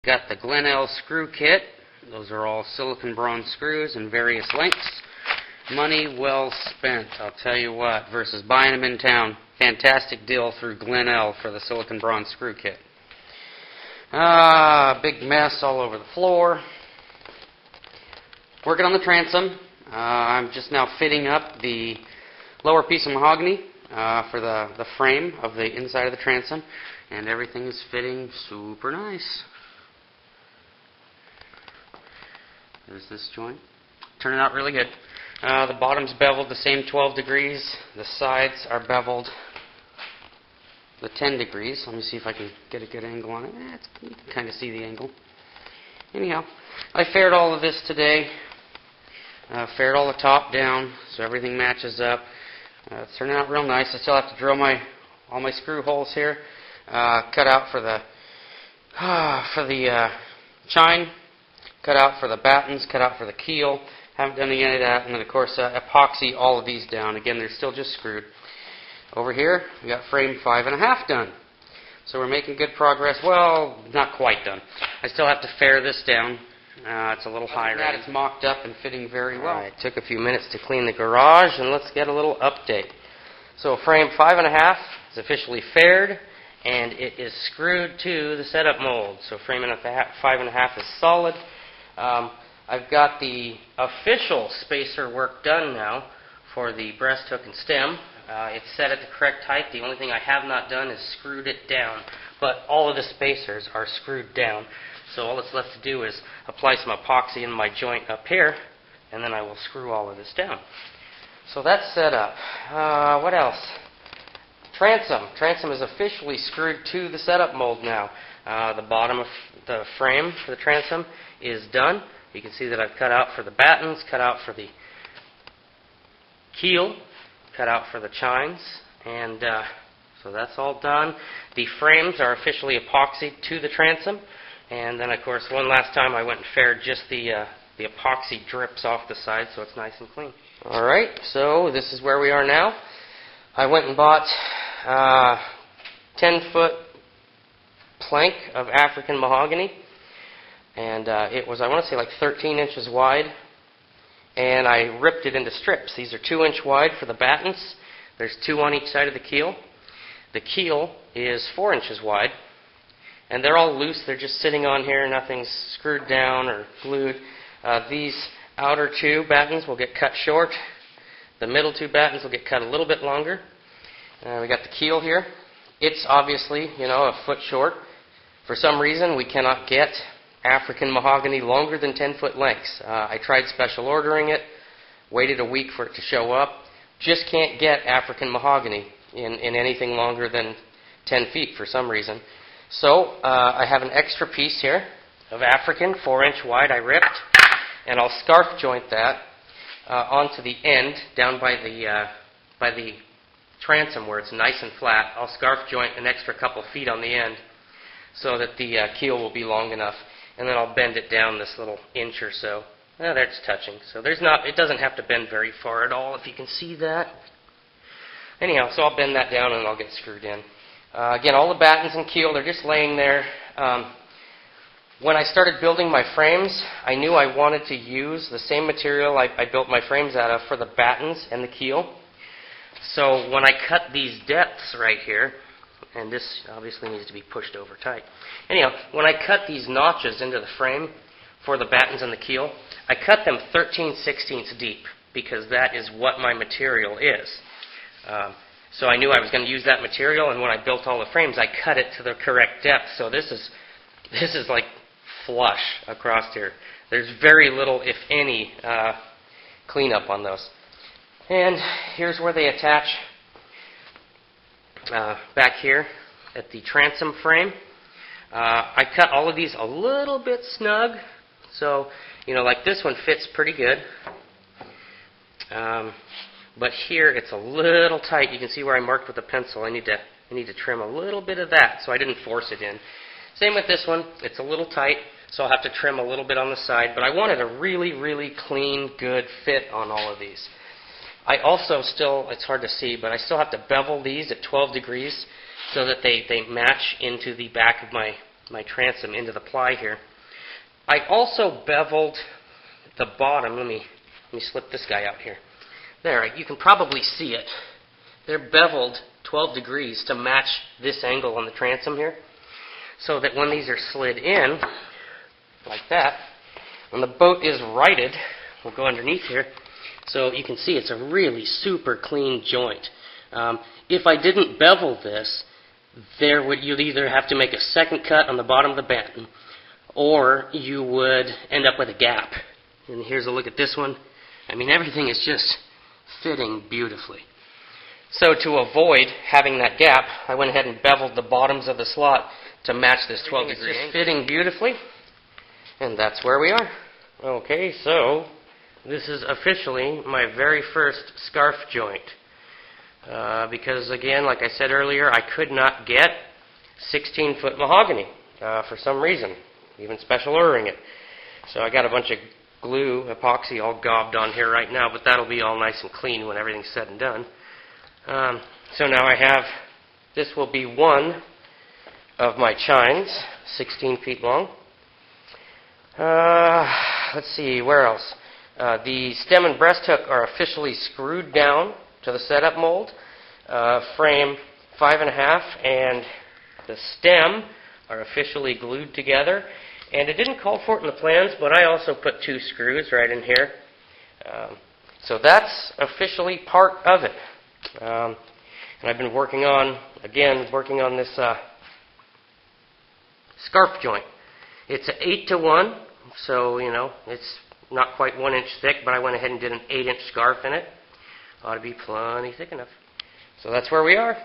Got the Glenelg screw kit. Those are all silicon bronze screws in various lengths. Money well spent, I'll tell you what, versus buying them in town. Fantastic deal through Glenelg for the silicon bronze screw kit. Big mess all over the floor. Working on the transom. I'm just now fitting up the lower piece of mahogany for the frame of the inside of the transom, and everything is fitting super nice. There's this joint. Turning out really good. The bottom's beveled the same 12 degrees. The sides are beveled the 10 degrees. Let me see if I can get a good angle on it. You can kind of see the angle. Anyhow, I faired all of this today. Faired all the top down so everything matches up. It's turning out real nice. I still have to drill all my screw holes here. Cut out for the chine. Cut out for the battens, cut out for the keel. Haven't done any of that. And then, of course, epoxy all of these down. Again, they're still just screwed. Over here, we got frame 5.5 done. So we're making good progress. Well, not quite done. I still have to fair this down. It's a little high right. It's mocked up and fitting very well. It took a few minutes to clean the garage, and let's get a little update. So frame 5.5 is officially faired, and it is screwed to the setup mold. So frame 5.5 is solid. I've got the official spacer work done now for the breast hook and stem. It's set at the correct height. The only thing I have not done is screwed it down. But all of the spacers are screwed down. So all that's left to do is apply some epoxy in my joint up here, and then I will screw all of this down. So that's set up. What else? Transom. Transom is officially screwed to the setup mold now. The bottom of the frame for the transom is done. You can see that I've cut out for the battens, cut out for the keel, cut out for the chines, and so that's all done. The frames are officially epoxied to the transom, and then of course one last time I went and faired just the epoxy drips off the side so it's nice and clean. Alright, so this is where we are now. I went and bought 10-foot plank of African mahogany, and it was, I want to say, like 13 inches wide, and I ripped it into strips. These are 2-inch wide for the battens. There's 2 on each side of the keel. The keel is 4 inches wide, and they're all loose. They're just sitting on here. Nothing's screwed down or glued. These outer 2 battens will get cut short. The middle 2 battens will get cut a little bit longer. We got the keel here. It's obviously, a foot short. For some reason, we cannot get African mahogany longer than 10-foot lengths. I tried special ordering it, waited a week for it to show up. Just can't get African mahogany in anything longer than 10 feet for some reason. So I have an extra piece here of African, 4-inch wide, I ripped, and I'll scarf joint that onto the end down by the transom where it's nice and flat. I'll scarf joint an extra couple feet on the end so that the keel will be long enough, and then I'll bend it down this little inch or so. There it's touching. So it doesn't have to bend very far at all, if you can see that. Anyhow, so I'll bend that down and I'll get screwed in. Again, all the battens and keel, they're just laying there. When I started building my frames, I knew I wanted to use the same material I built my frames out of for the battens and the keel. So when I cut these depths right here, and this obviously needs to be pushed over tight. Anyhow, when I cut these notches into the frame for the battens and the keel, I cut them 13/16 deep because that is what my material is. So I knew I was going to use that material, and when I built all the frames, I cut it to the correct depth. So this is like flush across here. There's very little, if any, cleanup on those. And here's where they attach back here at the transom frame. I cut all of these a little bit snug. So, like this one fits pretty good. But here it's a little tight. You can see where I marked with a pencil. I need to trim a little bit of that so I didn't force it in. Same with this one. It's a little tight, so I'll have to trim a little bit on the side. But I wanted a really, really clean, good fit on all of these. I also it's hard to see, but I still have to bevel these at 12 degrees so that they match into the back of my my transom into the ply here. I also beveled the bottom. Let me slip this guy out here. There, you can probably see it. They're beveled 12 degrees to match this angle on the transom here, so that when these are slid in, like that, when the boat is righted, we'll go underneath here, so you can see it's a really super clean joint. If I didn't bevel this, you'd either have to make a second cut on the bottom of the batten, or you would end up with a gap. And here's a look at this one. I mean, everything is just fitting beautifully. So to avoid having that gap, I went ahead and beveled the bottoms of the slot to match this 12 degree angle. Fitting beautifully, and that's where we are. Okay, so this is officially my very first scarf joint. Because again, like I said earlier, I could not get 16-foot mahogany for some reason, even special ordering it. So I got a bunch of glue, epoxy all gobbed on here right now, but that'll be all nice and clean when everything's said and done. So now I have, this will be one of my chines, 16 feet long. Let's see, where else? The stem and breast hook are officially screwed down to the setup mold. Frame 5.5 and the stem are officially glued together. And it didn't call for it in the plans, but I also put 2 screws right in here. So that's officially part of it. And I've been working on this scarf joint. It's an 8-to-1, so, you know, it's not quite 1 inch thick, but I went ahead and did an 8-inch scarf in it. Ought to be plenty thick enough. So that's where we are.